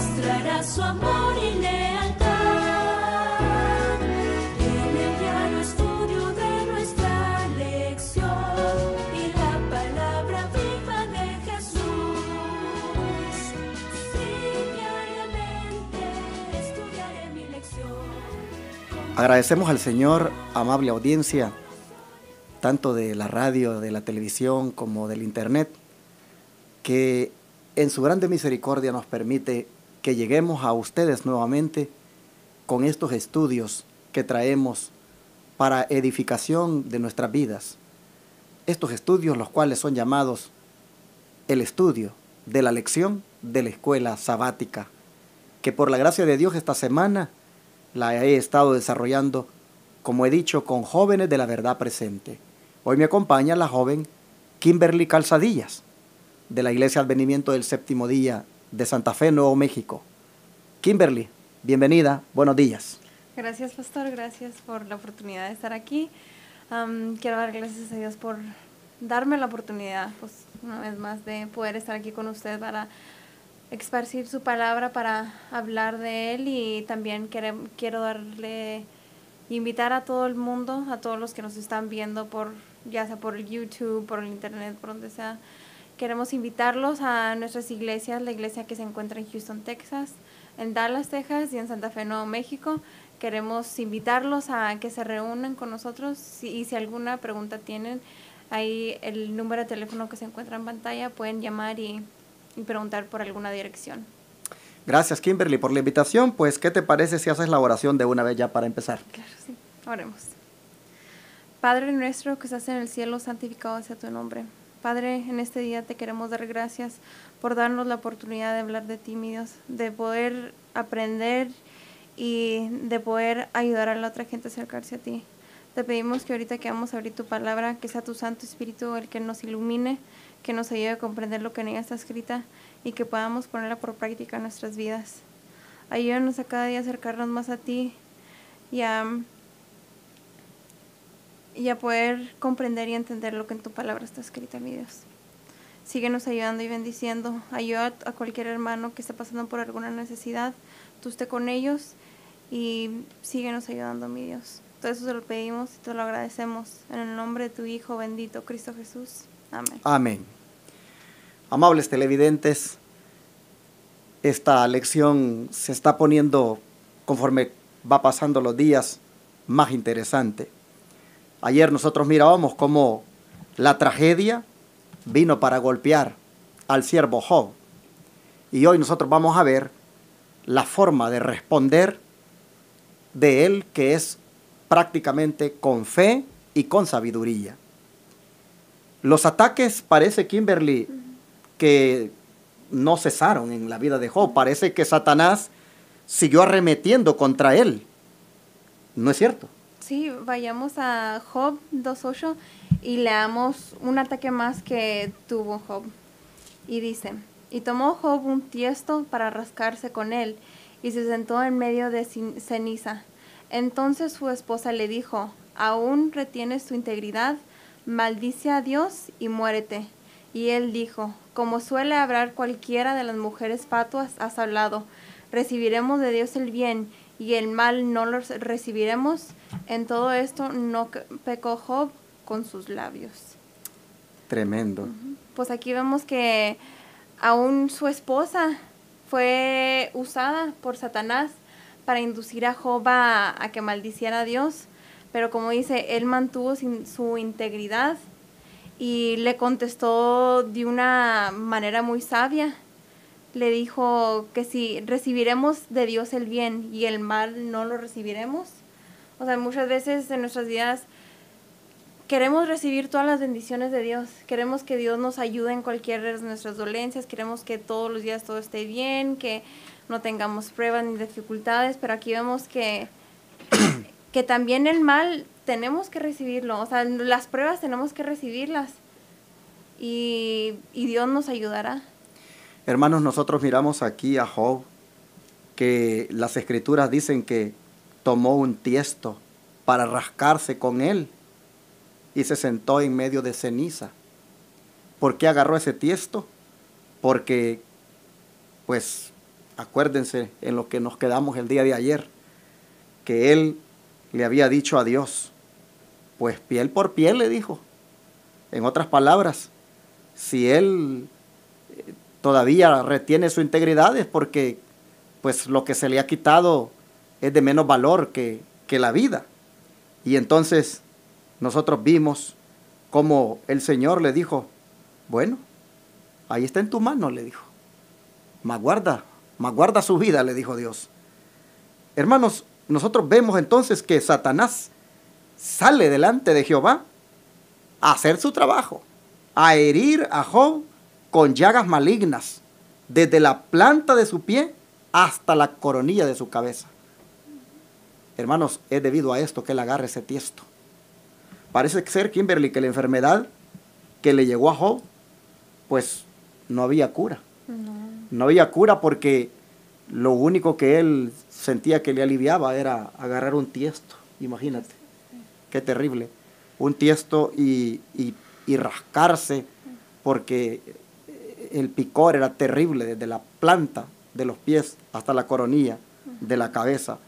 mostrará su amor y lealtad. En el diario estudio de nuestra lección y la palabra viva de Jesús. Sí, diariamente estudiaré mi lección. Agradecemos al Señor, amable audiencia, tanto de la radio, de la televisión, como del internet, que en su grande misericordia nos permite que lleguemos a ustedes nuevamente con estos estudios que traemos para edificación de nuestras vidas. Estos estudios, los cuales son llamados el estudio de la lección de la escuela sabática, que por la gracia de Dios esta semana la he estado desarrollando, como he dicho, con jóvenes de la verdad presente. Hoy me acompaña la joven Kimberly Calzadillas, de la Iglesia Advenimiento del Séptimo Día de Santa Fe, Nuevo México. Kimberly, bienvenida, buenos días. Gracias, pastor, gracias por la oportunidad de estar aquí. Quiero dar gracias a Dios por darme la oportunidad, pues, una vez más, de poder estar aquí con usted para esparcir su palabra, para hablar de Él, y también quiero invitar a todo el mundo, a todos los que nos están viendo, ya sea por YouTube, por el internet, por donde sea. Queremos invitarlos a nuestras iglesias, la iglesia que se encuentra en Houston, Texas, en Dallas, Texas, y en Santa Fe, Nuevo México. Queremos invitarlos a que se reúnan con nosotros, y si alguna pregunta tienen, ahí el número de teléfono que se encuentra en pantalla, pueden llamar y preguntar por alguna dirección. Gracias, Kimberly, por la invitación. Pues, ¿qué te parece si haces la oración de una vez ya para empezar? Claro, sí. Oremos. Padre nuestro que estás en el cielo, santificado sea tu nombre. Padre, en este día te queremos dar gracias por darnos la oportunidad de hablar de ti, mi Dios, de poder aprender y de poder ayudar a la otra gente a acercarse a ti. Te pedimos que ahorita que vamos a abrir tu palabra, que sea tu Santo Espíritu el que nos ilumine, que nos ayude a comprender lo que en ella está escrita y que podamos ponerla por práctica en nuestras vidas. Ayúdanos a cada día a acercarnos más a ti y a poder comprender y entender lo que en tu palabra está escrita, mi Dios. Síguenos ayudando y bendiciendo. Ayuda a cualquier hermano que esté pasando por alguna necesidad. Tú esté con ellos y síguenos ayudando, mi Dios. Todo eso se lo pedimos y te lo agradecemos. En el nombre de tu Hijo bendito, Cristo Jesús. Amén. Amén. Amables televidentes, esta lección se está poniendo, conforme va pasando los días, más interesante. Ayer nosotros mirábamos cómo la tragedia vino para golpear al siervo Job. Y hoy nosotros vamos a ver la forma de responder de él, que es prácticamente con fe y con sabiduría. Los ataques, parece, Kimberly, que no cesaron en la vida de Job. Parece que Satanás siguió arremetiendo contra él. ¿No es cierto? Sí, vayamos a Job 2:8 y leamos un ataque más que tuvo Job. Y dice: y tomó Job un tiesto para rascarse con él, y se sentó en medio de ceniza. Entonces su esposa le dijo: ¿aún retienes tu integridad? Maldice a Dios y muérete. Y él dijo: como suele hablar cualquiera de las mujeres fatuas, has hablado. Recibiremos de Dios el bien, y el mal no lo recibiremos. En todo esto no pecó Job con sus labios. Tremendo. Pues aquí vemos que aún su esposa fue usada por Satanás para inducir a Job a que maldiciera a Dios. Pero como dice, él mantuvo su integridad y le contestó de una manera muy sabia. Le dijo que si recibiremos de Dios el bien y el mal no lo recibiremos. O sea, muchas veces en nuestras vidas queremos recibir todas las bendiciones de Dios. Queremos que Dios nos ayude en cualquiera de nuestras dolencias. Queremos que todos los días todo esté bien, que no tengamos pruebas ni dificultades. Pero aquí vemos que también el mal tenemos que recibirlo. O sea, las pruebas tenemos que recibirlas. Y Dios nos ayudará. Hermanos, nosotros miramos aquí a Job, que las escrituras dicen que tomó un tiesto para rascarse con él y se sentó en medio de ceniza. ¿Por qué agarró ese tiesto? Porque, pues, acuérdense en lo que nos quedamos el día de ayer, que él le había dicho a Dios, pues piel por piel le dijo. En otras palabras, si él todavía retiene su integridad es porque pues lo que se le ha quitado es de menos valor que la vida. Y entonces nosotros vimos cómo el Señor le dijo, bueno, ahí está en tu mano, le dijo. Mas guarda su vida, le dijo Dios. Hermanos, nosotros vemos entonces que Satanás sale delante de Jehová a hacer su trabajo, a herir a Job con llagas malignas, desde la planta de su pie hasta la coronilla de su cabeza. Hermanos, es debido a esto que él agarra ese tiesto. Parece ser, Kimberly, que la enfermedad que le llegó a Job, pues no había cura. No había cura porque lo único que él sentía que le aliviaba era agarrar un tiesto. Imagínate, qué terrible. Un tiesto y rascarse, porque el picor era terrible desde la planta de los pies hasta la coronilla de la cabeza.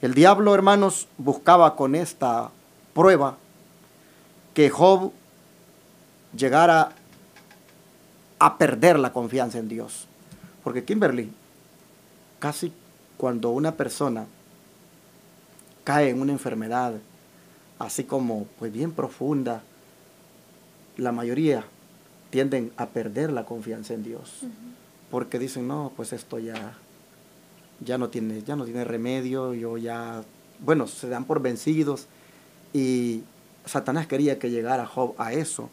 El diablo, hermanos, buscaba con esta prueba que Job llegara a perder la confianza en Dios. Porque, Kimberly, casi cuando una persona cae en una enfermedad así como pues bien profunda, la mayoría tienden a perder la confianza en Dios. Porque dicen, no, pues esto ya no tiene remedio, bueno, se dan por vencidos. Y Satanás quería que llegara Job a eso.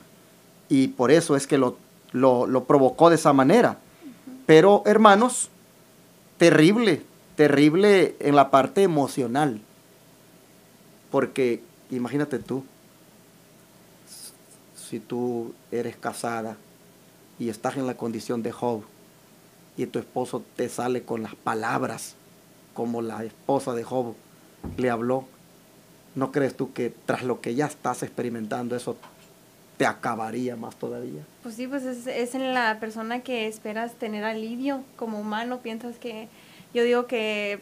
Y por eso es que lo provocó de esa manera. Pero, hermanos, terrible en la parte emocional. Porque, imagínate tú, si tú eres casada y estás en la condición de Job, y tu esposo te sale con las palabras como la esposa de Job le habló, ¿no crees tú que tras lo que ya estás experimentando eso te acabaría más todavía? Pues sí, pues es en la persona que esperas tener alivio como humano. Yo digo que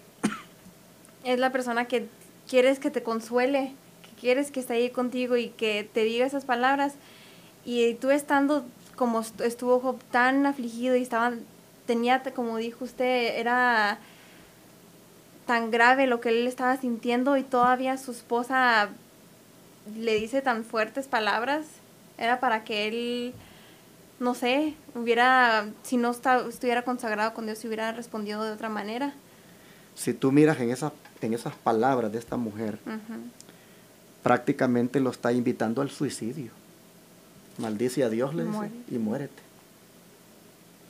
es la persona que quieres que te consuele, que quieres que esté ahí contigo y que te diga esas palabras. Y tú estando como estuvo Job, tan afligido y tenía, como dijo usted, era tan grave lo que él estaba sintiendo, y todavía su esposa le dice tan fuertes palabras. Era para que él, no sé, si no estuviera consagrado con Dios, hubiera respondido de otra manera. Si tú miras en esas palabras de esta mujer, prácticamente lo está invitando al suicidio. Maldice a Dios, le dice, y muérete.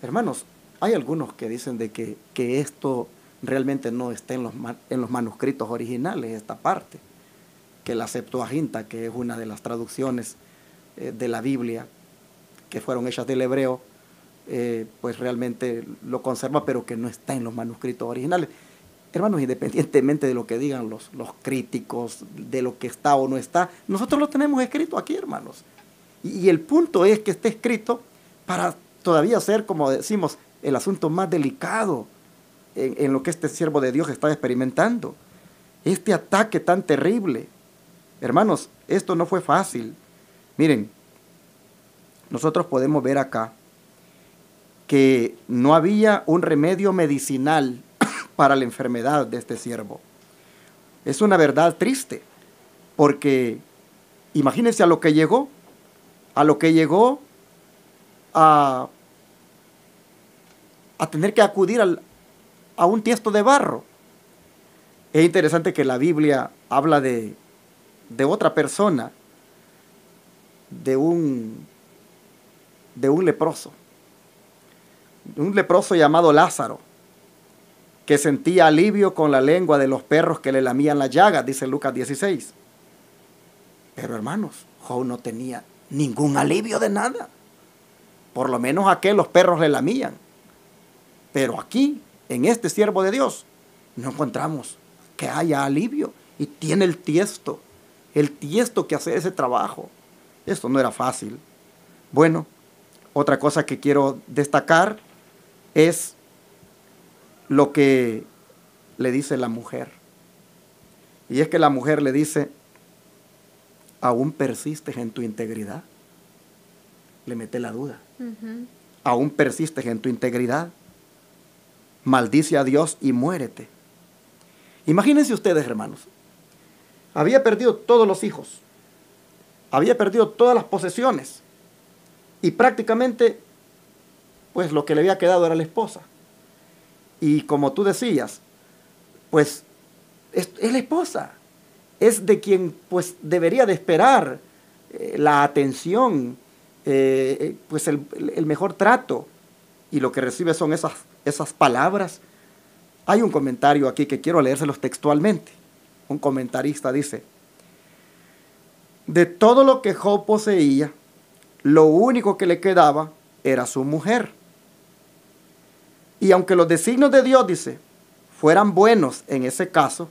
Hermanos, hay algunos que dicen de que esto realmente no está en los manuscritos originales, esta parte, que la Septuaginta, que es una de las traducciones de la Biblia que fueron hechas del hebreo, pues realmente lo conserva, pero que no está en los manuscritos originales. Hermanos, independientemente de lo que digan los críticos, de lo que está o no está, nosotros lo tenemos escrito aquí, hermanos. Y el punto es que esté escrito para todavía ser, como decimos, el asunto más delicado en lo que este siervo de Dios está experimentando. Este ataque tan terrible. Hermanos, esto no fue fácil. Miren, nosotros podemos ver acá que no había un remedio medicinal para la enfermedad de este siervo. Es una verdad triste, porque imagínense a lo que llegó a tener que acudir a un tiesto de barro. Es interesante que la Biblia habla de otra persona, de un leproso llamado Lázaro, que sentía alivio con la lengua de los perros que le lamían las llagas, dice Lucas 16. Pero hermanos, Job no tenía ningún alivio de nada. Por lo menos a que los perros le lamían. Pero aquí, en este siervo de Dios, no encontramos que haya alivio. Y tiene el tiesto que hace ese trabajo. Esto no era fácil. Bueno, otra cosa que quiero destacar es lo que le dice la mujer. Y es que la mujer le dice, ¿aún persistes en tu integridad? Le mete la duda. ¿Aún persistes en tu integridad? Maldice a Dios y muérete. Imagínense ustedes, hermanos. Había perdido todos los hijos. Había perdido todas las posesiones. Y prácticamente, pues lo que le había quedado era la esposa. Y como tú decías, pues es la esposa. Es de quien pues debería de esperar la atención, pues el mejor trato. Y lo que recibe son esas palabras. Hay un comentario aquí que quiero leérselos textualmente. Un comentarista dice, de todo lo que Job poseía, lo único que le quedaba era su mujer. Y aunque los designios de Dios, dice, fueran buenos en ese caso,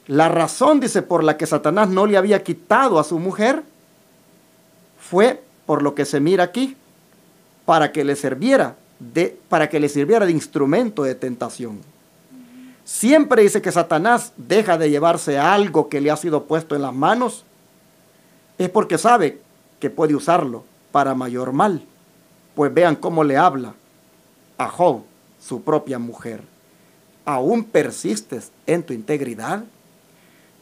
la razón, dice, por la que Satanás no le había quitado a su mujer, fue por lo que se mira aquí, para que le sirviera de instrumento de tentación. Siempre dice que Satanás deja de llevarse algo que le ha sido puesto en las manos, es porque sabe que puede usarlo para mayor mal. Pues vean cómo le habla a Job, su propia mujer. ¿Aún persistes en tu integridad?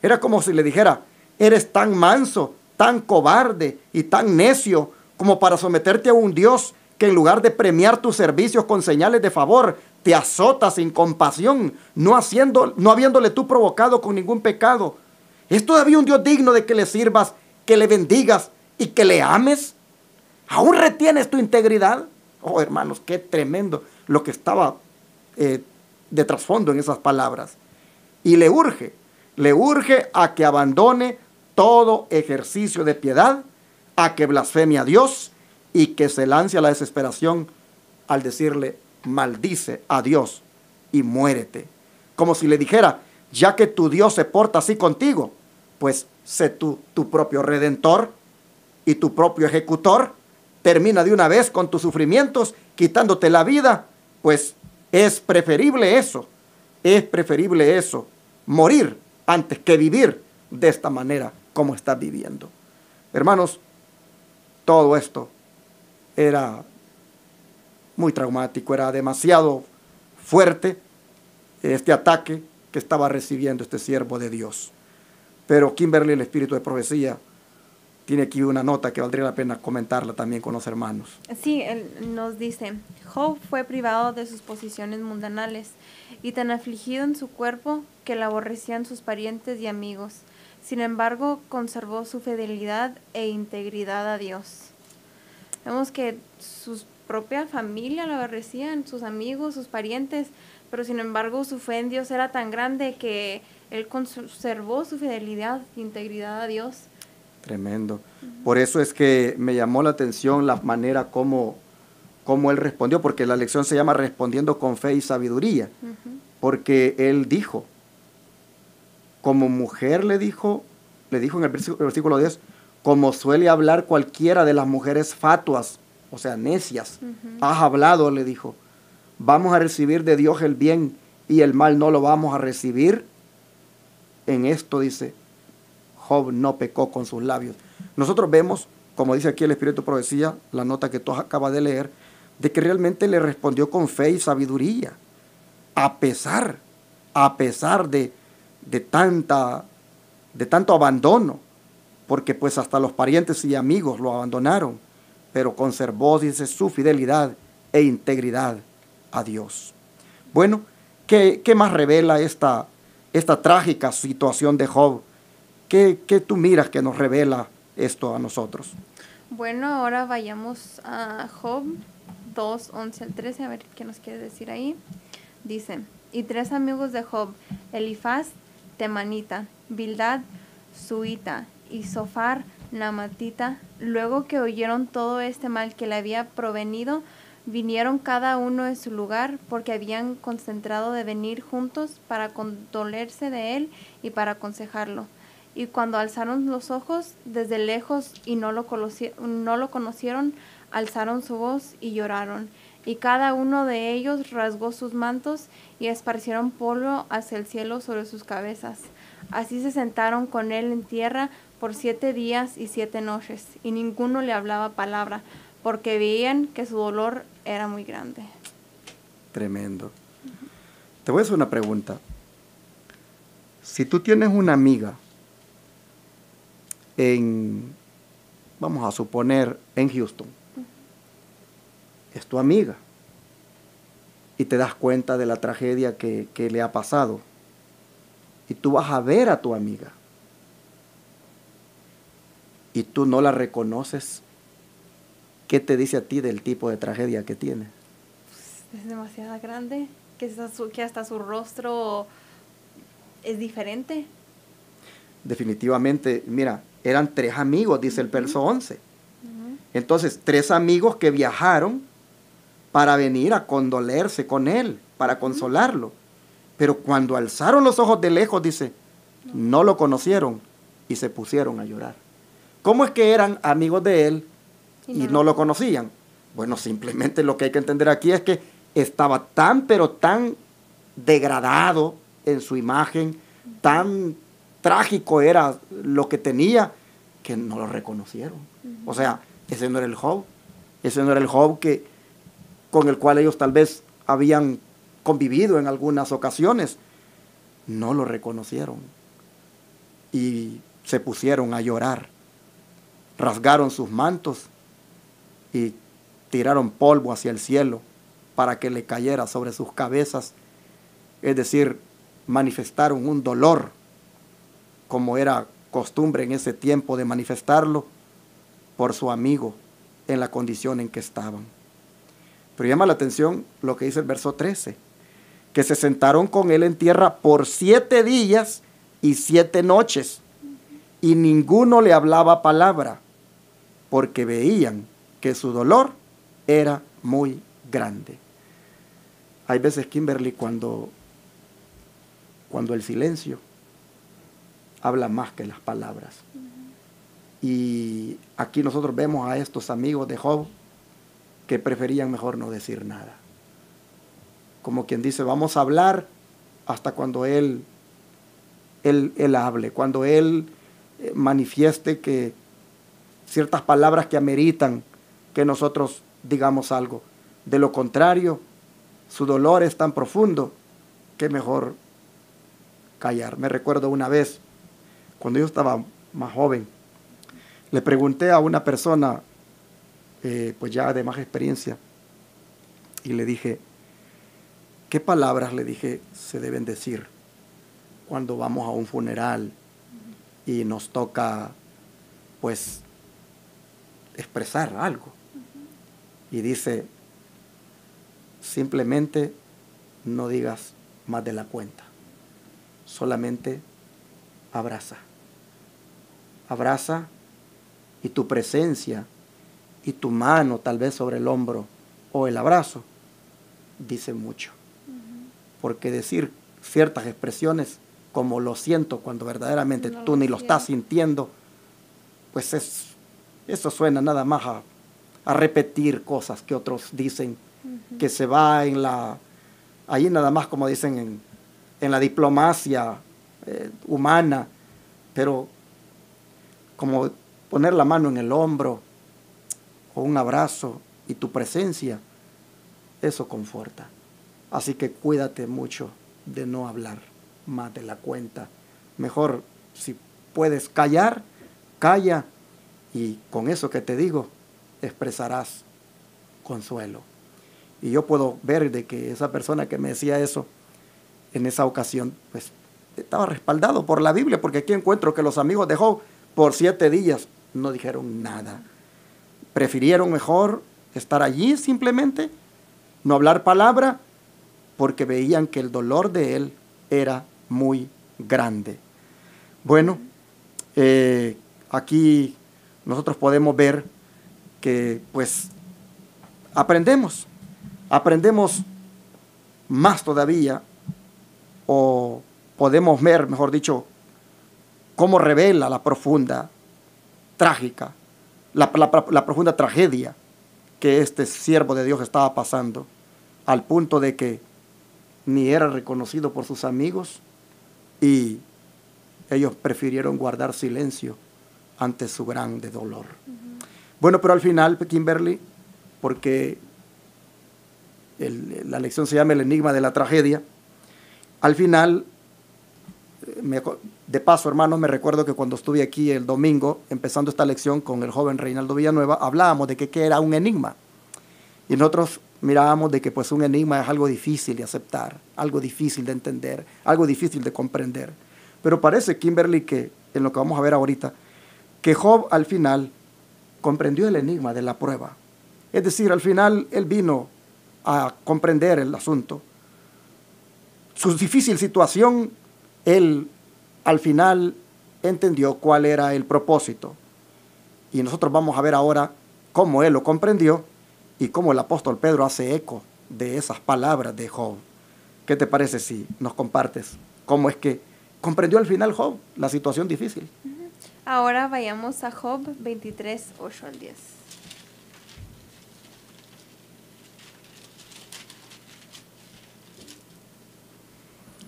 Era como si le dijera, eres tan manso, tan cobarde y tan necio como para someterte a un Dios que en lugar de premiar tus servicios con señales de favor, te azota sin compasión, no habiéndole tú provocado con ningún pecado. ¿Es todavía un Dios digno de que le sirvas, que le bendigas y que le ames? ¿Aún retienes tu integridad? Oh, hermanos, qué tremendo lo que estaba de trasfondo en esas palabras. Y le urge a que abandone todo ejercicio de piedad, a que blasfeme a Dios y que se lance a la desesperación al decirle, maldice a Dios y muérete. Como si le dijera, ya que tu Dios se porta así contigo, pues sé tú tu propio redentor y tu propio ejecutor. Termina de una vez con tus sufrimientos, quitándote la vida, pues es preferible eso, morir antes que vivir de esta manera como estás viviendo. Hermanos, todo esto era muy traumático, era demasiado fuerte este ataque que estaba recibiendo este siervo de Dios. Pero Kimberly, el espíritu de profecía, tiene aquí una nota que valdría la pena comentarla también con los hermanos. Sí, él nos dice, Job fue privado de sus posiciones mundanales y tan afligido en su cuerpo que le aborrecían sus parientes y amigos. Sin embargo, conservó su fidelidad e integridad a Dios. Vemos que su propia familia lo aborrecían, sus amigos, sus parientes, pero sin embargo su fe en Dios era tan grande que él conservó su fidelidad e integridad a Dios. Tremendo. Por eso es que me llamó la atención la manera como él respondió, porque la lección se llama respondiendo con fe y sabiduría. Porque él dijo, como mujer le dijo en el versículo 10, como suele hablar cualquiera de las mujeres fatuas, o sea, necias. Has hablado, le dijo, vamos a recibir de Dios el bien y el mal no lo vamos a recibir. En esto dice, Job no pecó con sus labios. Nosotros vemos, como dice aquí el Espíritu de Profecía, la nota que tú acabas de leer, de que realmente le respondió con fe y sabiduría, a pesar de tanto abandono, porque pues hasta los parientes y amigos lo abandonaron, pero conservó, dice, su fidelidad e integridad a Dios. Bueno, ¿qué más revela esta trágica situación de Job? ¿Qué tú miras que nos revela esto a nosotros? Bueno, ahora vayamos a Job 2, 11 al 13, a ver qué nos quiere decir ahí. Dice, y 3 amigos de Job, Elifaz, Temanita, Bildad, Suita, y Sofar, Namatita, luego que oyeron todo este mal que le había provenido, vinieron cada uno de su lugar, porque habían concentrado de venir juntos para condolerse de él y para aconsejarlo. Y cuando alzaron los ojos desde lejos y no lo conocieron, alzaron su voz y lloraron. Y cada uno de ellos rasgó sus mantos y esparcieron polvo hacia el cielo sobre sus cabezas. Así se sentaron con él en tierra por 7 días y 7 noches, y ninguno le hablaba palabra, porque veían que su dolor era muy grande. Tremendo. Te voy a hacer una pregunta. Si tú tienes una amiga vamos a suponer, en Houston, es tu amiga, y te das cuenta de la tragedia que le ha pasado, y tú vas a ver a tu amiga, y tú no la reconoces, ¿qué te dice a ti del tipo de tragedia que tiene? Es demasiado grande, que hasta su rostro es diferente. Definitivamente, mira, eran 3 amigos, dice el verso 11. Entonces, 3 amigos que viajaron para venir a condolerse con él, para consolarlo. Pero cuando alzaron los ojos de lejos, dice, no lo conocieron y se pusieron a llorar. ¿Cómo es que eran amigos de él y no lo conocían? Bueno, simplemente lo que hay que entender aquí es que estaba tan, pero tan degradado en su imagen, tan trágico era lo que tenía, que no lo reconocieron. O sea, ese no era el Job. Ese no era el Job con el cual ellos tal vez habían convivido en algunas ocasiones. No lo reconocieron. Y se pusieron a llorar. Rasgaron sus mantos y tiraron polvo hacia el cielo para que le cayera sobre sus cabezas. Es decir, manifestaron un dolor, como era costumbre en ese tiempo de manifestarlo, por su amigo en la condición en que estaban. Pero llama la atención lo que dice el verso 13, que se sentaron con él en tierra por 7 días y 7 noches, y ninguno le hablaba palabra, porque veían que su dolor era muy grande. Hay veces, Kimberly, cuando el silencio habla más que las palabras. Y aquí nosotros vemos a estos amigos de Job que preferían mejor no decir nada. Como quien dice, vamos a hablar hasta cuando él hable, cuando él manifieste que ciertas palabras que ameritan que nosotros digamos algo. De lo contrario, su dolor es tan profundo que mejor callar. Me recuerdo una vez, cuando yo estaba más joven, le pregunté a una persona, pues ya de más experiencia, y le dije, ¿qué palabras, le dije, se deben decir cuando vamos a un funeral y nos toca, pues, expresar algo? Y dice, simplemente no digas más de la cuenta, solamente abraza. Abraza, y tu presencia y tu mano tal vez sobre el hombro o el abrazo dice mucho. Porque decir ciertas expresiones como lo siento cuando verdaderamente tú ni lo estás sintiendo, pues eso suena nada más a repetir cosas que otros dicen, que se va ahí nada más, como dicen en la diplomacia humana, pero como poner la mano en el hombro o un abrazo y tu presencia, eso conforta. Así que cuídate mucho de no hablar más de la cuenta. Mejor, si puedes callar, calla, y con eso que te digo, expresarás consuelo. Y yo puedo ver de que esa persona que me decía eso en esa ocasión, pues estaba respaldado por la Biblia, porque aquí encuentro que los amigos de Job por 7 días no dijeron nada. Prefirieron mejor estar allí simplemente, no hablar palabra, porque veían que el dolor de él era muy grande. Bueno, aquí nosotros podemos ver que pues aprendemos más todavía, o podemos ver, mejor dicho, cómo revela la profunda trágica, la profunda tragedia que este siervo de Dios estaba pasando, al punto de que ni era reconocido por sus amigos y ellos prefirieron guardar silencio ante su grande dolor. Bueno, pero al final, Kimberly, porque la lección se llama El enigma de la tragedia, al final, de paso, hermanos, me recuerdo que cuando estuve aquí el domingo, empezando esta lección con el joven Reinaldo Villanueva, hablábamos de que era un enigma. Y nosotros mirábamos de que pues un enigma es algo difícil de aceptar, algo difícil de entender, algo difícil de comprender. Pero parece, Kimberly, que en lo que vamos a ver ahorita, que Job al final comprendió el enigma de la prueba. Es decir, al final él vino a comprender el asunto. Su difícil situación, él al final entendió cuál era el propósito. Y nosotros vamos a ver ahora cómo él lo comprendió y cómo el apóstol Pedro hace eco de esas palabras de Job. ¿Qué te parece si nos compartes cómo es que comprendió al final Job la situación difícil? Ahora vayamos a Job 23, 8 al 10.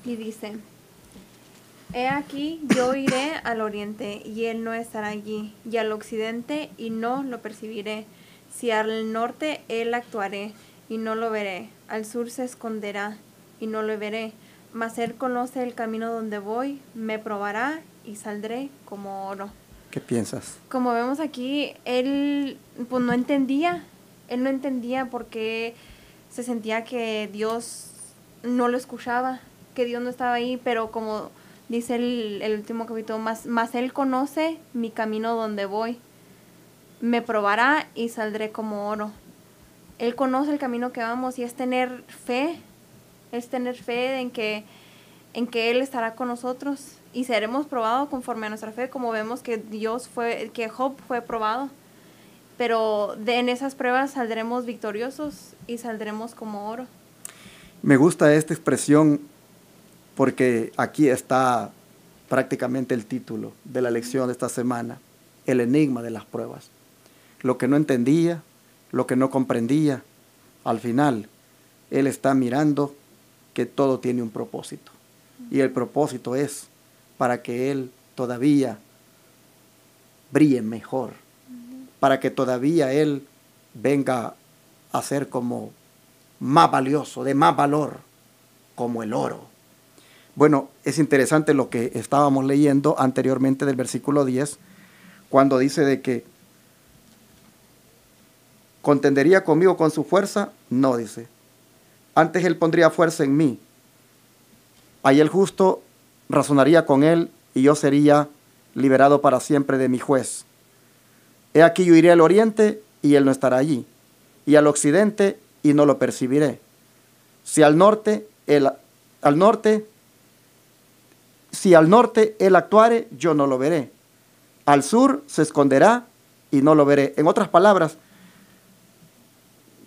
Y dice: He aquí, yo iré al oriente, y él no estará allí, y al occidente, y no lo percibiré. Si al norte, él actuaré, y no lo veré. Al sur se esconderá, y no lo veré. Mas él conoce el camino donde voy, me probará, y saldré como oro. ¿Qué piensas? Como vemos aquí, él pues no entendía. Él no entendía porque se sentía que Dios no lo escuchaba, que Dios no estaba ahí, pero como dice el último capítulo, más él conoce mi camino donde voy, me probará y saldré como oro. Él conoce el camino que vamos y es tener fe en que Él estará con nosotros y seremos probados conforme a nuestra fe, como vemos que Job fue probado. Pero en esas pruebas saldremos victoriosos y saldremos como oro. Me gusta esta expresión porque aquí está prácticamente el título de la lección de esta semana, el enigma de las pruebas. Lo que no entendía, lo que no comprendía, al final él está mirando que todo tiene un propósito. Y el propósito es para que él todavía brille mejor, para que todavía él venga a ser como más valioso, de más valor, como el oro. Bueno, es interesante lo que estábamos leyendo anteriormente del versículo 10, cuando dice de que ¿contendería conmigo con su fuerza? No, dice. Antes él pondría fuerza en mí. Ahí el justo razonaría con él y yo sería liberado para siempre de mi juez. He aquí yo iré al oriente y él no estará allí, y al occidente y no lo percibiré. Si al norte él actuare, yo no lo veré. Al sur se esconderá y no lo veré. En otras palabras,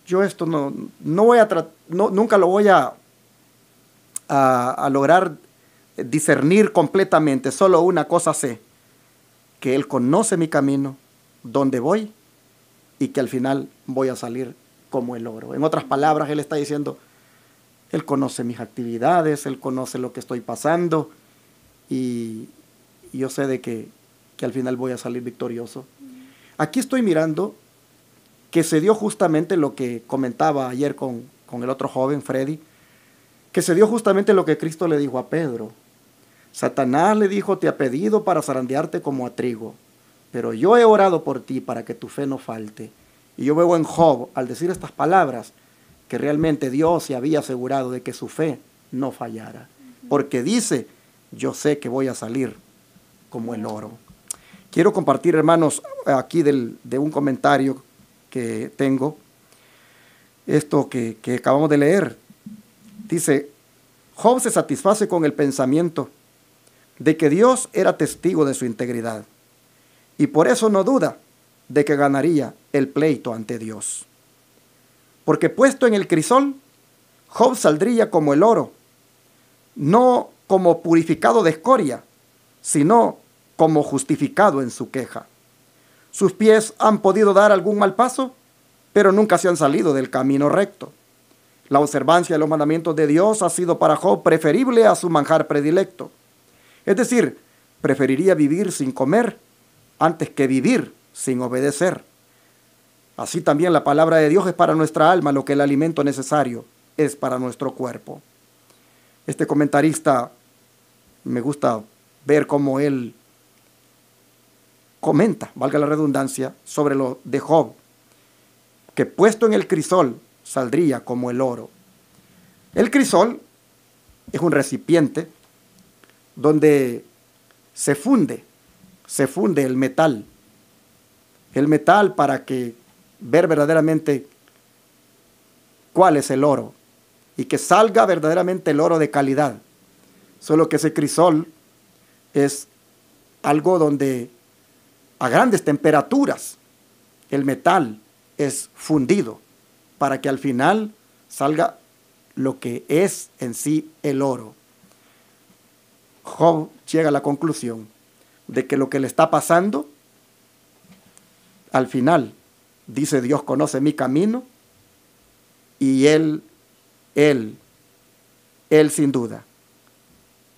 yo esto nunca lo voy a lograr discernir completamente. Solo una cosa sé, que Él conoce mi camino, dónde voy, y que al final voy a salir como el oro. En otras palabras, Él está diciendo, Él conoce mis actividades, Él conoce lo que estoy pasando, y yo sé de que al final voy a salir victorioso. Aquí estoy mirando que se dio justamente lo que comentaba ayer con el otro joven, Freddy, que se dio justamente lo que Cristo le dijo a Pedro. Satanás le dijo, te ha pedido para zarandearte como a trigo, pero yo he orado por ti para que tu fe no falte. Y yo veo en Job, al decir estas palabras, que realmente Dios se había asegurado de que su fe no fallara. Porque dice, yo sé que voy a salir como el oro. Quiero compartir, hermanos, aquí de un comentario que tengo, esto que acabamos de leer. Dice, Job se satisface con el pensamiento de que Dios era testigo de su integridad y por eso no duda de que ganaría el pleito ante Dios. Porque puesto en el crisol, Job saldría como el oro, no como purificado de escoria, sino como justificado en su queja. ¿Sus pies han podido dar algún mal paso? pero nunca se han salido del camino recto. La observancia de los mandamientos de Dios ha sido para Job preferible a su manjar predilecto. Es decir, preferiría vivir sin comer antes que vivir sin obedecer. Así también la palabra de Dios es para nuestra alma lo que el alimento necesario es para nuestro cuerpo. Este comentarista, me gusta ver cómo él comenta, valga la redundancia, sobre lo de Job, que puesto en el crisol saldría como el oro. El crisol es un recipiente donde se funde el metal para que ver verdaderamente cuál es el oro y que salga verdaderamente el oro de calidad. Solo que ese crisol es algo donde a grandes temperaturas el metal es fundido para que al final salga lo que es en sí el oro. Job llega a la conclusión de que lo que le está pasando, al final, dice Dios conoce mi camino y Él sin duda,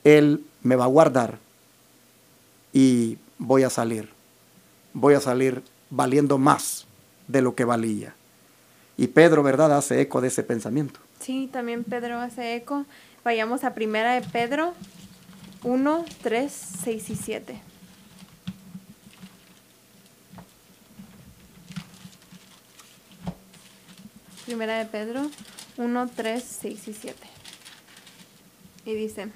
Él me va a guardar y voy a salir valiendo más de lo que valía. Y Pedro, ¿verdad?, hace eco de ese pensamiento. Sí, también Pedro hace eco. Vayamos a Primera de Pedro 1, 3, 6 y 7. Primera de Pedro 1, 3, 6 y 7. Y dice: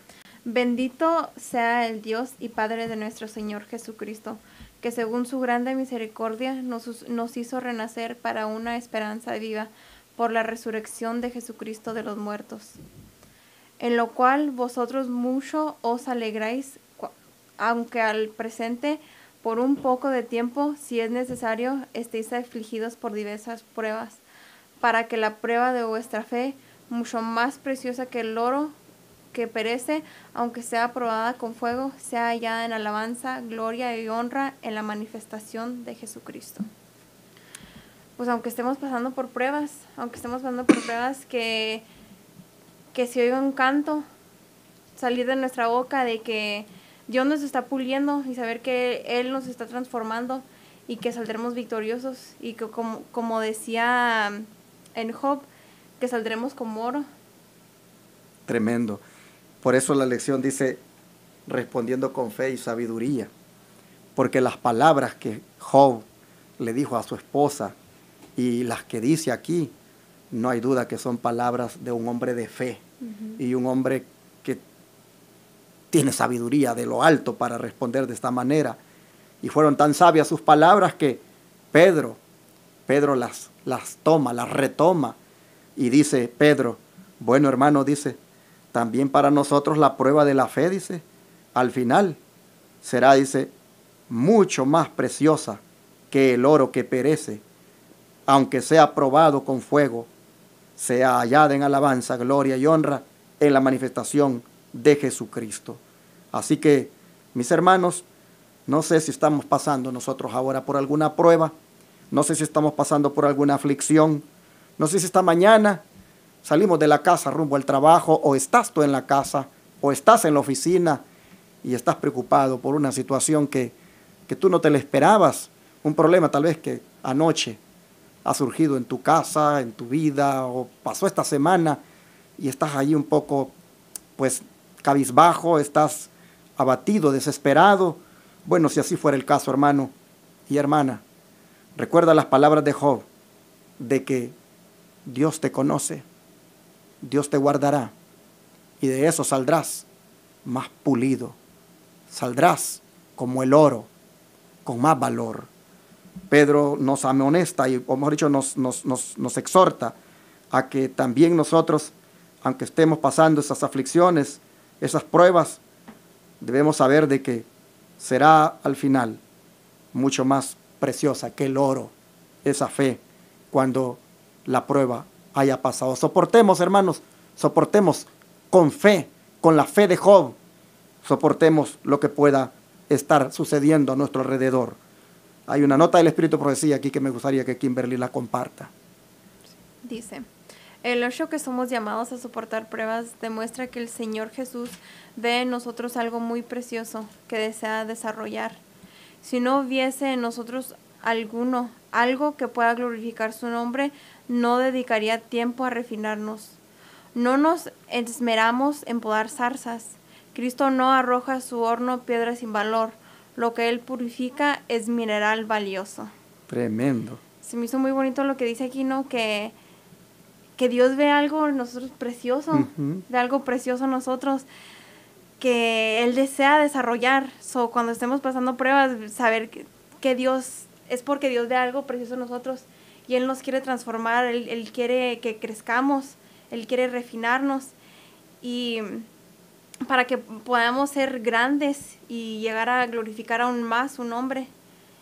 Bendito sea el Dios y Padre de nuestro Señor Jesucristo, que según su grande misericordia nos hizo renacer para una esperanza viva por la resurrección de Jesucristo de los muertos, en lo cual vosotros mucho os alegráis, aunque al presente, por un poco de tiempo, si es necesario, estéis afligidos por diversas pruebas, para que la prueba de vuestra fe, mucho más preciosa que el oro, que perece, aunque sea probada con fuego, sea hallada en alabanza, gloria y honra en la manifestación de Jesucristo. Pues aunque estemos pasando por pruebas, que se oiga un canto salir de nuestra boca de que Dios nos está puliendo y saber que Él nos está transformando y que saldremos victoriosos y que como decía en Job, que saldremos como oro. Tremendo. Por eso la lección dice, respondiendo con fe y sabiduría, porque las palabras que Job le dijo a su esposa y las que dice aquí, no hay duda que son palabras de un hombre de fe y un hombre que tiene sabiduría de lo alto para responder de esta manera. Y fueron tan sabias sus palabras que Pedro las toma, las retoma y dice Pedro, bueno hermano, dice, también para nosotros la prueba de la fe, dice, al final será, dice, mucho más preciosa que el oro que perece, aunque sea probado con fuego, sea hallada en alabanza, gloria y honra en la manifestación de Jesucristo. Así que, mis hermanos, no sé si estamos pasando nosotros ahora por alguna prueba, no sé si estamos pasando por alguna aflicción, no sé si esta mañana salimos de la casa rumbo al trabajo, o estás tú en la casa, o estás en la oficina y estás preocupado por una situación que tú no te la esperabas, un problema tal vez que anoche ha surgido en tu casa, en tu vida, o pasó esta semana y estás allí un poco, pues, cabizbajo, estás abatido, desesperado. Bueno, si así fuera el caso, hermano y hermana, recuerda las palabras de Job, de que Dios te conoce, Dios te guardará, y de eso saldrás más pulido, saldrás como el oro, con más valor. Pedro nos amonesta y, o mejor dicho, nos exhorta a que también nosotros, aunque estemos pasando esas aflicciones, esas pruebas, debemos saber de que será al final mucho más preciosa que el oro, esa fe, cuando la prueba haya pasado. Soportemos, hermanos, soportemos con fe, con la fe de Job, soportemos lo que pueda estar sucediendo a nuestro alrededor. Hay una nota del Espíritu de Profecía aquí que me gustaría que Kimberly la comparta. Dice, el hecho que somos llamados a soportar pruebas demuestra que el Señor Jesús ve en nosotros algo muy precioso que desea desarrollar. Si no hubiese en nosotros algo que pueda glorificar su nombre, no dedicaría tiempo a refinarnos. No nos esmeramos en podar zarzas. Cristo no arroja a su horno piedra sin valor. Lo que Él purifica es mineral valioso. Tremendo. Se me hizo muy bonito lo que dice aquí, ¿no? Que Dios ve algo en nosotros precioso, ve algo precioso en nosotros, que Él desea desarrollar. Cuando estemos pasando pruebas, saber que Dios, es porque Dios ve algo precioso en nosotros y Él nos quiere transformar, Él quiere que crezcamos, Él quiere refinarnos y para que podamos ser grandes y llegar a glorificar aún más su nombre.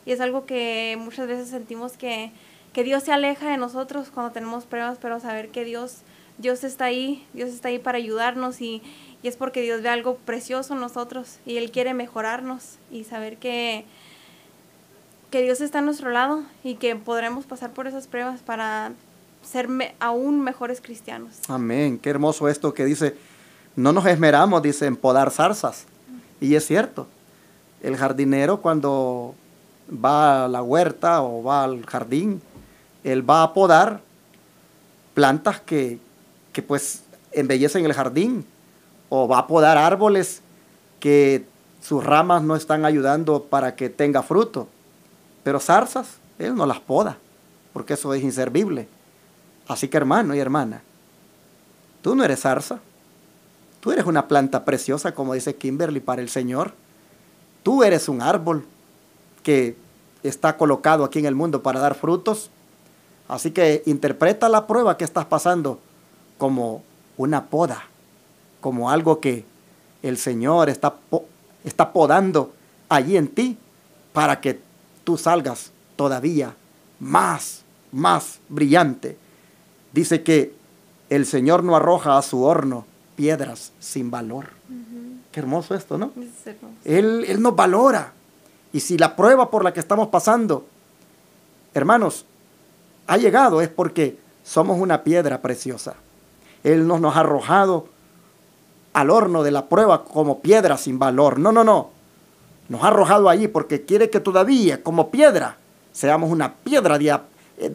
Y es algo que muchas veces sentimos que Dios se aleja de nosotros cuando tenemos pruebas, pero saber que Dios está ahí para ayudarnos y es porque Dios ve algo precioso en nosotros y Él quiere mejorarnos y saber que Dios está a nuestro lado y que podremos pasar por esas pruebas para ser aún mejores cristianos. Amén. Qué hermoso esto que dice, no nos esmeramos, dice, en podar zarzas. Y es cierto, el jardinero cuando va a la huerta o va al jardín, él va a podar plantas que pues embellecen el jardín, o va a podar árboles que sus ramas no están ayudando para que tenga fruto. Pero zarzas, él no las poda, porque eso es inservible. Así que hermano y hermana, tú no eres zarza, tú eres una planta preciosa, como dice Kimberly, para el Señor. Tú eres un árbol que está colocado aquí en el mundo para dar frutos. Así que interpreta la prueba que estás pasando como una poda, como algo que el Señor está podando allí en ti para que tú salgas todavía más brillante. Dice que el Señor no arroja a su horno piedras sin valor. Qué hermoso esto, ¿no? Es hermoso. Él nos valora. Y si la prueba por la que estamos pasando, hermanos, ha llegado, es porque somos una piedra preciosa. Él no nos ha arrojado al horno de la prueba como piedra sin valor. No. Nos ha arrojado allí porque quiere que todavía, como piedra, seamos una piedra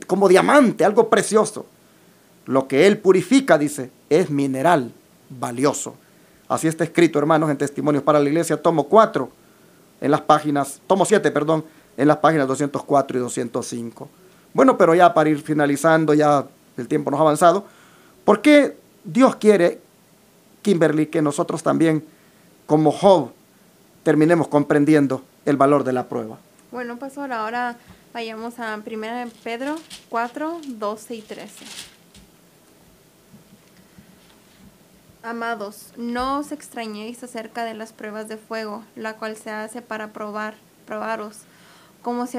como diamante, algo precioso. Lo que Él purifica, dice, es mineral valioso. Así está escrito, hermanos, en Testimonios para la Iglesia, tomo 7, en las páginas 204 y 205. Bueno, pero ya para ir finalizando, ya el tiempo nos ha avanzado. ¿Por qué Dios quiere, Kimberly, que nosotros también, como Job, terminemos comprendiendo el valor de la prueba? Bueno, pastor, ahora vayamos a 1 Pedro 4, 12 y 13. Amados, no os extrañéis acerca de las pruebas de fuego, la cual se hace para probaros, como si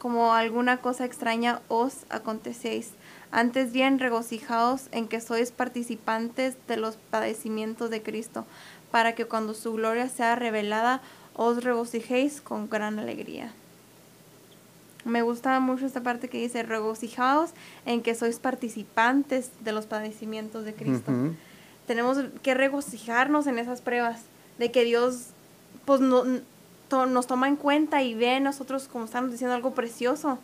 como alguna cosa extraña os acontecéis. Antes bien, regocijaos en que sois participantes de los padecimientos de Cristo, para que cuando su gloria sea revelada, os regocijéis con gran alegría. Me gusta mucho esta parte que dice, regocijaos en que sois participantes de los padecimientos de Cristo. Tenemos que regocijarnos en esas pruebas, de que Dios pues nos toma en cuenta y ve en nosotros, como estamos diciendo, algo precioso.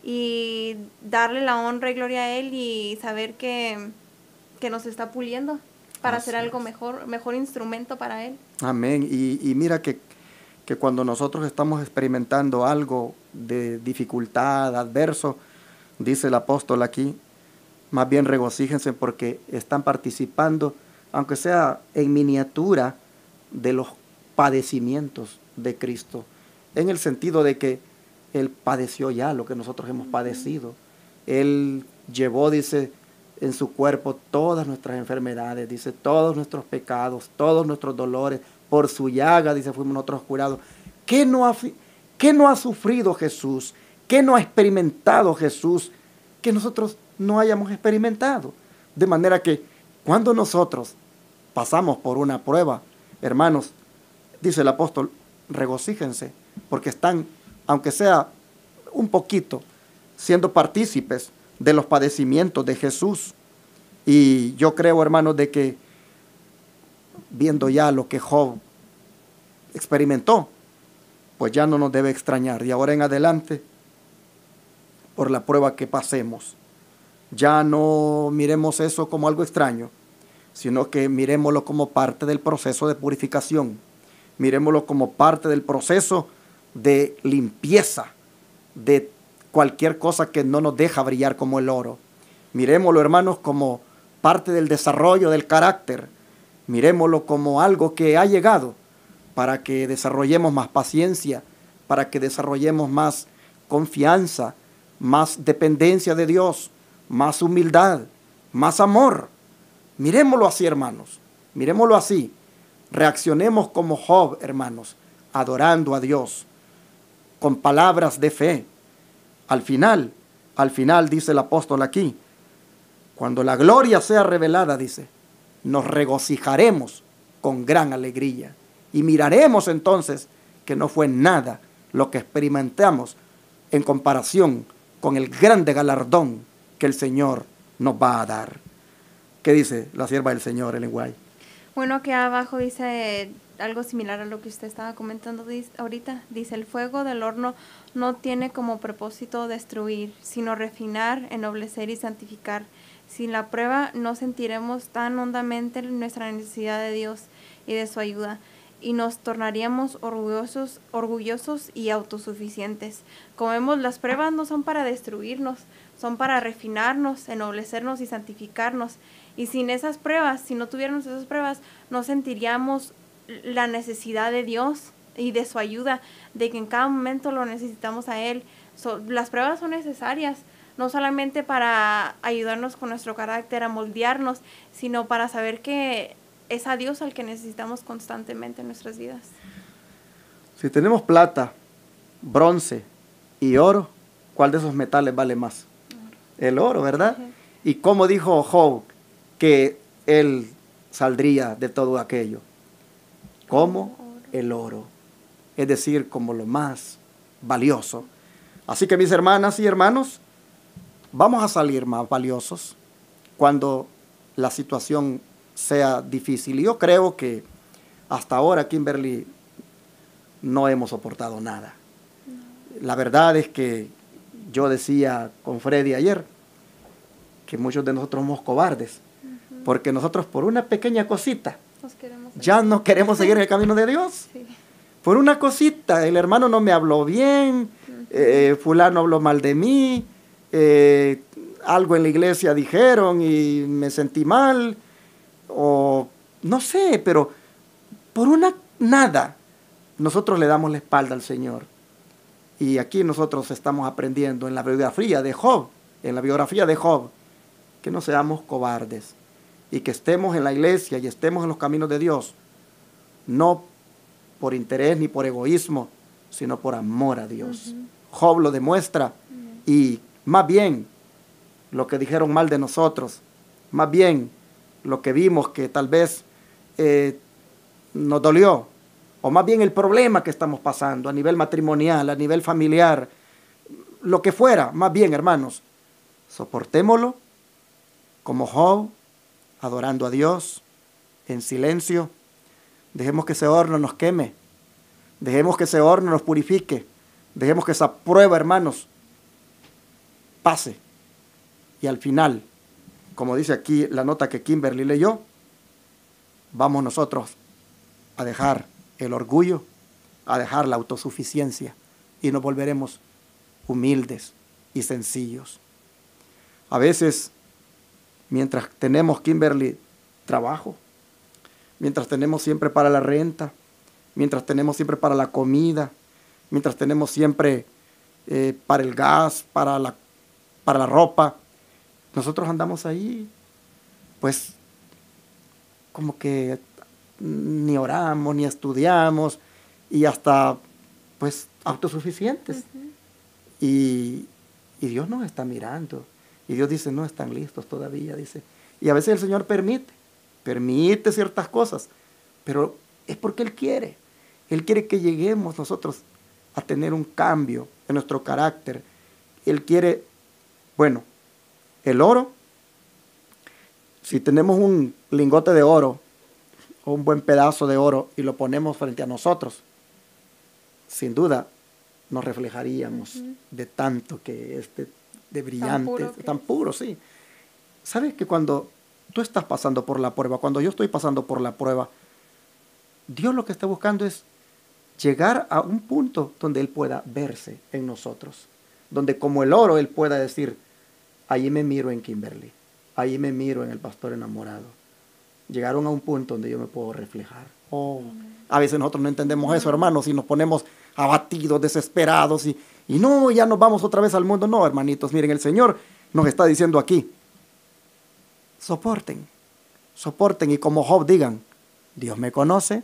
Y darle la honra y gloria a Él y saber que nos está puliendo para hacer algo mejor instrumento para Él. Amén. Y mira que cuando nosotros estamos experimentando algo de dificultad, adverso, dice el apóstol aquí, más bien regocíjense porque están participando, aunque sea en miniatura, de los padecimientos de Cristo, en el sentido de que Él padeció ya lo que nosotros hemos padecido. Él llevó, dice, en su cuerpo todas nuestras enfermedades, dice, todos nuestros pecados, todos nuestros dolores. Por su llaga, dice, fuimos nosotros curados. ¿Qué no ha sufrido Jesús? ¿Qué no ha experimentado Jesús que nosotros no hayamos experimentado? De manera que cuando nosotros pasamos por una prueba, hermanos, dice el apóstol, regocíjense, porque están, aunque sea un poquito, siendo partícipes de los padecimientos de Jesús. Y yo creo, hermanos, de que viendo ya lo que Job experimentó, pues ya no nos debe extrañar. De ahora en adelante, por la prueba que pasemos, ya no miremos eso como algo extraño, sino que miremoslo como parte del proceso de purificación. Miremoslo como parte del proceso de limpieza de cualquier cosa que no nos deja brillar como el oro. Miremoslo, hermanos, como parte del desarrollo del carácter. Miremoslo como algo que ha llegado para que desarrollemos más paciencia, para que desarrollemos más confianza, más dependencia de Dios, más humildad, más amor. Miremoslo así, hermanos, miremoslo así. Reaccionemos como Job, hermanos, adorando a Dios, con palabras de fe. Al final dice el apóstol aquí, cuando la gloria sea revelada, dice, nos regocijaremos con gran alegría y miraremos entonces que no fue nada lo que experimentamos en comparación con el grande galardón que el Señor nos va a dar. ¿Qué dice la sierva del Señor, Ellen White? Bueno, que abajo dice algo similar a lo que usted estaba comentando ahorita. Dice, el fuego del horno no tiene como propósito destruir, sino refinar, ennoblecer y santificar. Sin la prueba no sentiremos tan hondamente nuestra necesidad de Dios y de su ayuda, y nos tornaríamos orgullosos y autosuficientes. Como vemos, las pruebas no son para destruirnos, son para refinarnos, ennoblecernos y santificarnos. Y sin esas pruebas, si no tuviéramos esas pruebas, no sentiríamos la necesidad de Dios y de su ayuda, de que en cada momento lo necesitamos a Él. Las pruebas son necesarias, no solamente para ayudarnos con nuestro carácter, a moldearnos, sino para saber que es a Dios al que necesitamos constantemente en nuestras vidas. Si tenemos plata, bronce y oro, ¿cuál de esos metales vale más? El oro, ¿verdad? Uh-huh. Y como dijo Job que él saldría de todo aquello, como el oro, es decir, como lo más valioso. Así que mis hermanas y hermanos, vamos a salir más valiosos cuando la situación sea difícil. Y yo creo que hasta ahora, Kimberly, no hemos soportado nada. La verdad es que yo decía con Freddy ayer que muchos de nosotros somos cobardes, porque nosotros por una pequeña cosita ya no queremos seguir el camino de Dios. Sí. Por una cosita, el hermano no me habló bien, fulano habló mal de mí, algo en la iglesia dijeron y me sentí mal, o no sé, pero por una nada nosotros le damos la espalda al Señor. Y aquí nosotros estamos aprendiendo en la biografía de Job, que no seamos cobardes y que estemos en la iglesia y estemos en los caminos de Dios, no por interés ni por egoísmo, sino por amor a Dios. Job lo demuestra, y más bien lo que dijeron mal de nosotros, más bien lo que vimos que tal vez nos dolió, o más bien el problema que estamos pasando a nivel matrimonial, a nivel familiar, lo que fuera, más bien, hermanos, soportémoslo como Job, adorando a Dios en silencio. Dejemos que ese horno nos queme, dejemos que ese horno nos purifique, dejemos que esa prueba, hermanos, pase. Y al final, como dice aquí la nota que Kimberly leyó, vamos nosotros a dejar el orgullo, a dejar la autosuficiencia, y nos volveremos humildes y sencillos. A veces, mientras tenemos, Kimberly, trabajo, mientras tenemos siempre para la renta, mientras tenemos siempre para la comida, mientras tenemos siempre para el gas, para la ropa, nosotros andamos ahí, pues, como que ni oramos, ni estudiamos, y hasta, pues, autosuficientes. Y Dios nos está mirando, y Dios dice, no están listos todavía, dice. Y a veces el Señor permite ciertas cosas, pero es porque Él quiere que lleguemos nosotros a tener un cambio en nuestro carácter. Él quiere, bueno, El oro, si tenemos un lingote de oro o un buen pedazo de oro y lo ponemos frente a nosotros, sin duda nos reflejaríamos de tanto que es de brillante, tan puro, sí. ¿Sabes que cuando tú estás pasando por la prueba, cuando yo estoy pasando por la prueba, Dios lo que está buscando es llegar a un punto donde Él pueda verse en nosotros, donde como el oro Él pueda decir, allí me miro en Kimberly, allí me miro en el pastor enamorado. Llegaron a un punto donde yo me puedo reflejar. A veces nosotros no entendemos eso, hermanos, y nos ponemos abatidos, desesperados, y no, ya nos vamos otra vez al mundo. No, hermanitos, miren, el Señor nos está diciendo aquí, soporten, y como Job digan, Dios me conoce,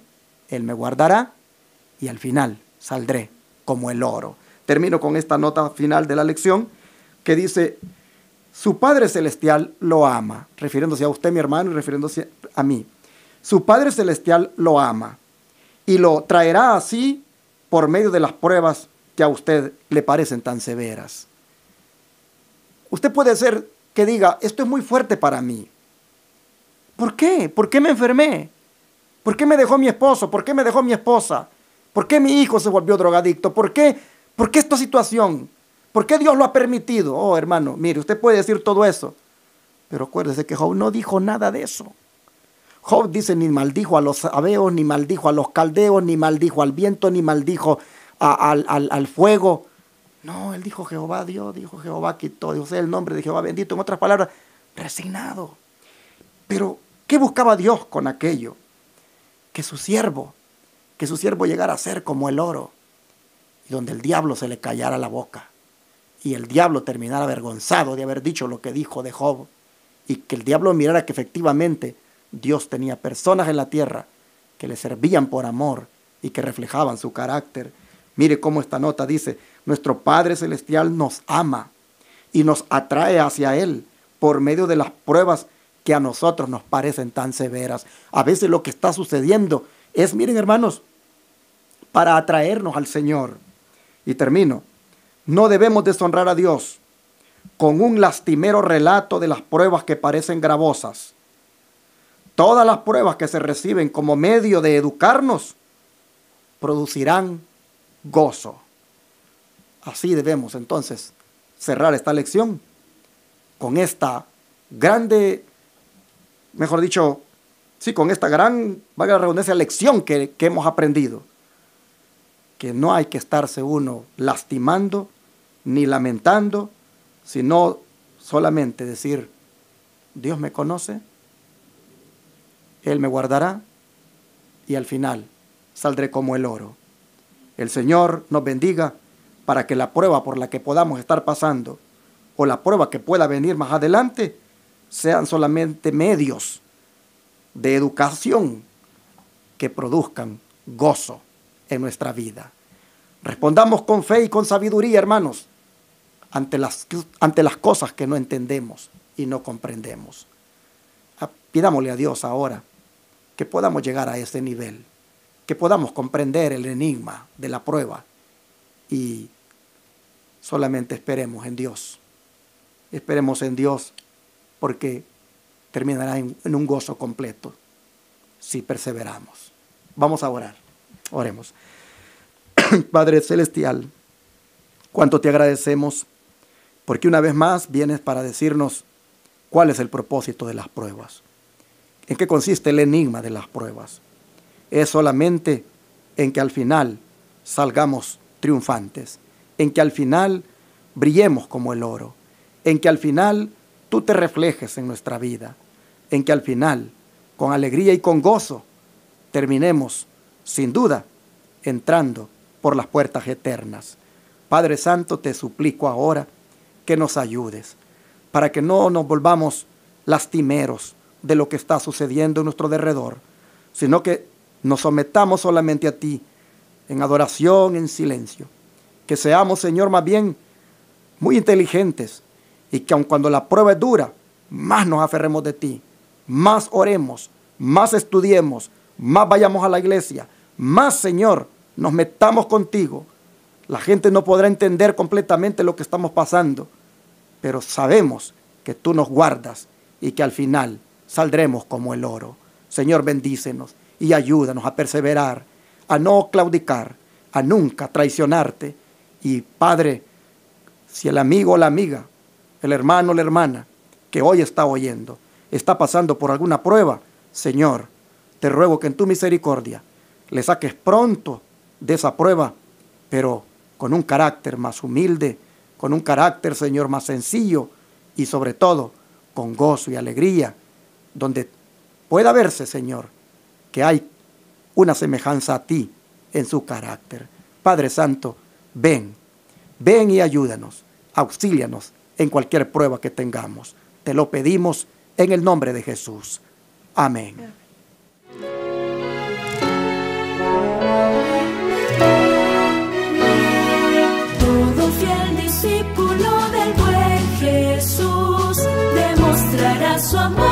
Él me guardará, y al final saldré como el oro. Termino con esta nota final de la lección que dice, su Padre Celestial lo ama, refiriéndose a usted, mi hermano, y refiriéndose a mí. Su Padre Celestial lo ama y lo traerá así por medio de las pruebas que a usted le parecen tan severas. Usted puede ser que diga, esto es muy fuerte para mí. ¿Por qué? ¿Por qué me enfermé? ¿Por qué me dejó mi esposo? ¿Por qué me dejó mi esposa? ¿Por qué mi hijo se volvió drogadicto? ¿Por qué esta situación? ¿Por qué Dios lo ha permitido? Oh, hermano, mire, usted puede decir todo eso, pero acuérdese que Job no dijo nada de eso. Job dice, ni maldijo a los sabeos, ni maldijo a los caldeos, ni maldijo al viento, ni maldijo al fuego. No, él dijo Jehová dio, dijo Jehová quitó, dijo sea el nombre de Jehová bendito. En otras palabras, resignado. Pero, ¿qué buscaba Dios con aquello? Que su siervo llegara a ser como el oro, y donde el diablo se le callara la boca, y el diablo terminara avergonzado de haber dicho lo que dijo de Job, y que el diablo mirara que efectivamente Dios tenía personas en la tierra que le servían por amor y que reflejaban su carácter. Mire cómo esta nota dice, nuestro Padre Celestial nos ama y nos atrae hacia Él por medio de las pruebas que a nosotros nos parecen tan severas. A veces lo que está sucediendo es, miren hermanos, para atraernos al Señor. Y termino, no debemos deshonrar a Dios con un lastimero relato de las pruebas que parecen gravosas. Todas las pruebas que se reciben como medio de educarnos producirán gozo. Así debemos entonces cerrar esta lección con esta grande, mejor dicho, sí, con esta gran, valga la redundancia, lección que hemos aprendido. Que no hay que estarse uno lastimando ni lamentando, sino solamente decir, Dios me conoce, Él me guardará y al final saldré como el oro. El Señor nos bendiga para que la prueba por la que podamos estar pasando o la prueba que pueda venir más adelante sean solamente medios de educación que produzcan gozo en nuestra vida. Respondamos con fe y con sabiduría, hermanos, ante las cosas que no entendemos y no comprendemos. Pidámosle a Dios ahora que podamos llegar a ese nivel, que podamos comprender el enigma de la prueba y solamente esperemos en Dios. Esperemos en Dios porque terminará en un gozo completo si perseveramos. Vamos a orar. Oremos. Padre Celestial, cuánto te agradecemos porque una vez más vienes para decirnos cuál es el propósito de las pruebas. ¿En qué consiste el enigma de las pruebas? Es solamente en que al final salgamos triunfantes, en que al final brillemos como el oro, en que al final tú te reflejes en nuestra vida, en que al final, con alegría y con gozo, terminemos, sin duda, entrando por las puertas eternas. Padre Santo, te suplico ahora que nos ayudes, para que no nos volvamos lastimeros de lo que está sucediendo en nuestro derredor, sino que nos sometamos solamente a ti, en adoración, en silencio. Que seamos, Señor, más bien muy inteligentes, y que aun cuando la prueba es dura, más nos aferremos de ti, más oremos, más estudiemos, más vayamos a la iglesia, más, Señor, nos metamos contigo. La gente no podrá entender completamente lo que estamos pasando, pero sabemos que tú nos guardas y que al final saldremos como el oro. Señor, bendícenos y ayúdanos a perseverar, a no claudicar, a nunca traicionarte. Y Padre, si el amigo o la amiga, el hermano o la hermana que hoy está oyendo, está pasando por alguna prueba, Señor, te ruego que en tu misericordia le saques pronto de esa prueba, pero con un carácter más humilde, con un carácter, Señor, más sencillo y sobre todo con gozo y alegría, donde pueda verse, Señor, que hay una semejanza a ti en su carácter. Padre Santo, ven y ayúdanos, auxílianos en cualquier prueba que tengamos. Te lo pedimos en el nombre de Jesús. Amén. Todo fiel discípulo del buen Jesús demostrará su amor.